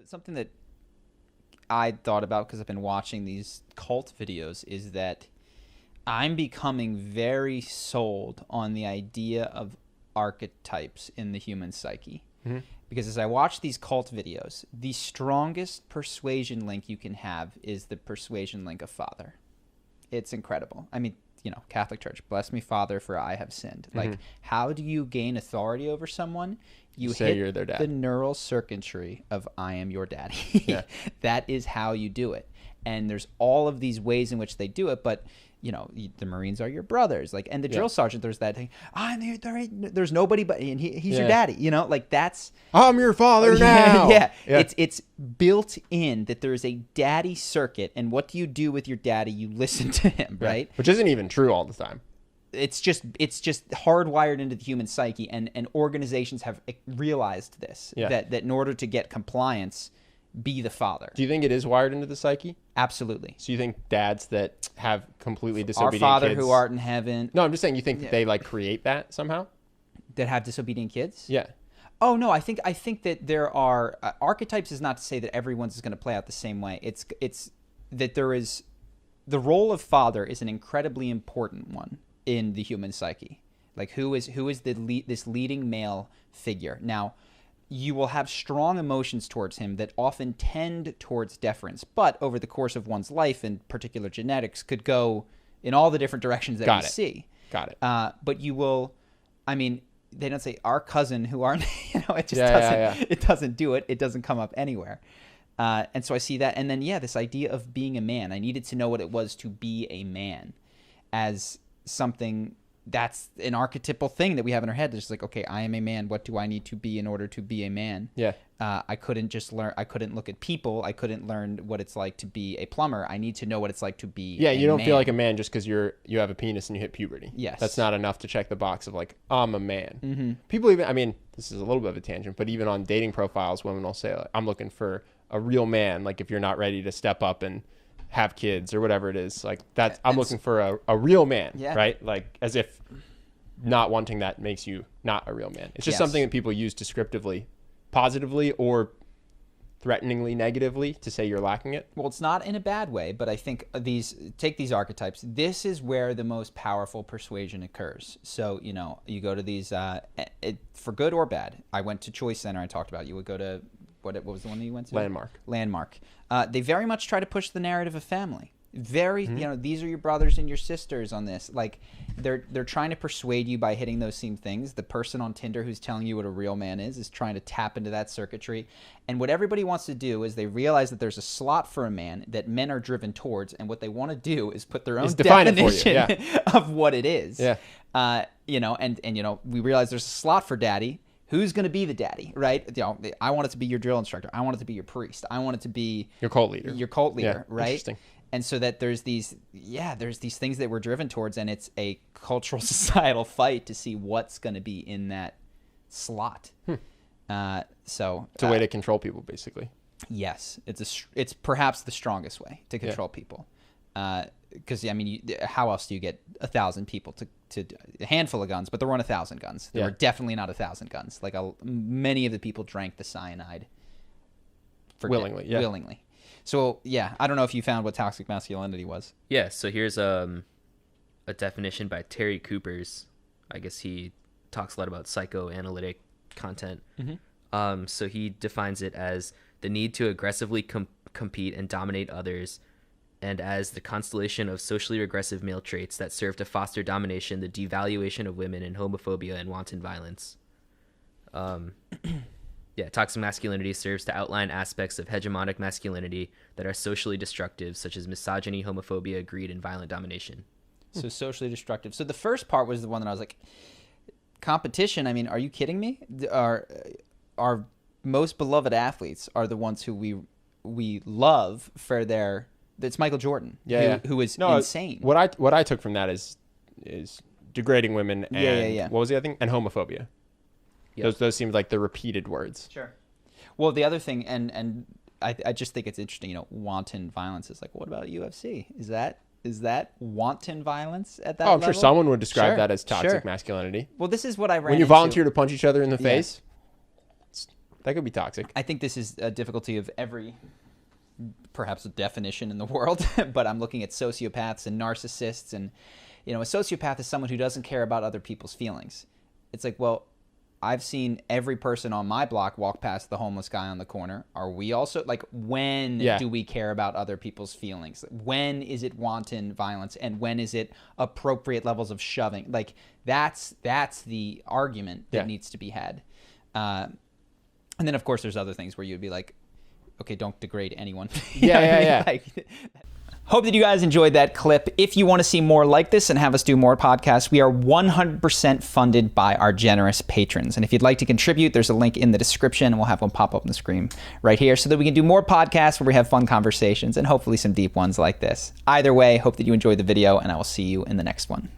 something that I thought about because I've been watching these cult videos is that I'm becoming very sold on the idea of archetypes in the human psyche. Mm-hmm. Because as I watch these cult videos, the strongest persuasion link you can have is the persuasion link of father. It's incredible. I mean, Catholic Church, bless me, Father, for I have sinned. Mm-hmm. Like, how do you gain authority over someone? You say hit you're their dad. the neural circuitry of I am your daddy. Yeah. That is how you do it. And there's all of these ways in which they do it, but the Marines are your brothers, and the drill sergeant. There's that thing. There's nobody but, and he's your daddy. That's. I'm your father now. Yeah. It's built in that there is a daddy circuit, and what do you do with your daddy? You listen to him, right? Which isn't even true all the time. It's just hardwired into the human psyche, and organizations have realized this. Yeah. That in order to get compliance, be the father. Do you think it is wired into the psyche? Absolutely. So you think dads that have completely Our disobedient Father kids... who art in heaven. No, I'm just saying you think that they create that somehow? That have disobedient kids? Yeah. Oh, no, I think that there are... archetypes is not to say that everyone's is going to play out the same way. It's that there is... The role of father is an incredibly important one in the human psyche. Like, who is this leading male figure? Now, you will have strong emotions towards him that often tend towards deference, but over the course of one's life and particular genetics could go in all the different directions that we see. Got it. But you will, I mean, they don't say our cousin who aren't, it just it doesn't do it. It doesn't come up anywhere. And so I see that. And then, this idea of being a man, I needed to know what it was to be a man as something that's an archetypal thing that we have in our head. It's like, okay, I am a man. What do I need to be in order to be a man? Yeah. I couldn't look at people. I couldn't learn what it's like to be a plumber. I need to know what it's like to be Yeah, you don't man. feel like a man just because you have a penis and you hit puberty. Yes. That's not enough to check the box of like, I'm a man. Mm-hmm. People even, I mean, this is a little bit of a tangent, but even on dating profiles, women will say, like, I'm looking for a real man. Like if you're not ready to step up and have kids or whatever it is, like that, I'm looking for a real man, right? Like as if not wanting that makes you not a real man. It's just something that people use descriptively, positively or threateningly negatively to say you're lacking it. Well, it's not in a bad way, but I think take these archetypes. This is where the most powerful persuasion occurs. So, you go to these, for good or bad. I went to Choice Center. I talked about, you would go to, what was the one that you went to? Landmark. They very much try to push the narrative of family. Very, these are your brothers and your sisters on this. Like, they're trying to persuade you by hitting those same things. The person on Tinder who's telling you what a real man is trying to tap into that circuitry. And what everybody wants to do is they realize that there's a slot for a man that men are driven towards, and what they want to do is put their own definition of what it is. Yeah. We realize there's a slot for daddy. Who's going to be the daddy, right? I want it to be your drill instructor. I want it to be your priest. I want it to be your cult leader. Yeah, right? Interesting. And so that there's these things that we're driven towards, and it's a cultural societal fight to see what's going to be in that slot. It's a way to control people, basically. Yes, it's perhaps the strongest way to control people. Because how else do you get 1,000 people to a handful of guns? But there weren't 1,000 guns. There were definitely not 1,000 guns. Like many of the people drank the cyanide willingly. So I don't know if you found what toxic masculinity was. Yeah. So here's a definition by Terry Coopers. I guess he talks a lot about psychoanalytic content. Mm-hmm. So he defines it as the need to aggressively compete and dominate others, and as the constellation of socially regressive male traits that serve to foster domination, the devaluation of women, and homophobia and wanton violence. Toxic masculinity serves to outline aspects of hegemonic masculinity that are socially destructive, such as misogyny, homophobia, greed, and violent domination. So socially destructive. So the first part was the one that I was like, competition. I mean, are you kidding me? Our most beloved athletes are the ones who we love for their... It's Michael Jordan, who is insane. What I took from that is degrading women and what was the other thing? And homophobia. Yep. Those seemed like the repeated words. Sure. Well, the other thing, and I just think it's interesting, wanton violence is like, what about UFC? Is that wanton violence at that level? I'm sure someone would describe that as toxic masculinity. Well, this is what I ran when you into. volunteer to punch each other in the face. That could be toxic. I think this is a difficulty of every, perhaps a definition in the world, but I'm looking at sociopaths and narcissists. And, a sociopath is someone who doesn't care about other people's feelings. It's like, well, I've seen every person on my block walk past the homeless guy on the corner. Are we also, like, when do we care about other people's feelings? When is it wanton violence, and when is it appropriate levels of shoving? Like, that's the argument that needs to be had. And then, of course, there's other things where you'd be like, okay, don't degrade anyone. Yeah. Like, hope that you guys enjoyed that clip. If you want to see more like this and have us do more podcasts, we are 100% funded by our generous patrons. And if you'd like to contribute, there's a link in the description, and we'll have one pop up on the screen right here so that we can do more podcasts where we have fun conversations and hopefully some deep ones like this. Either way, hope that you enjoyed the video, and I will see you in the next one.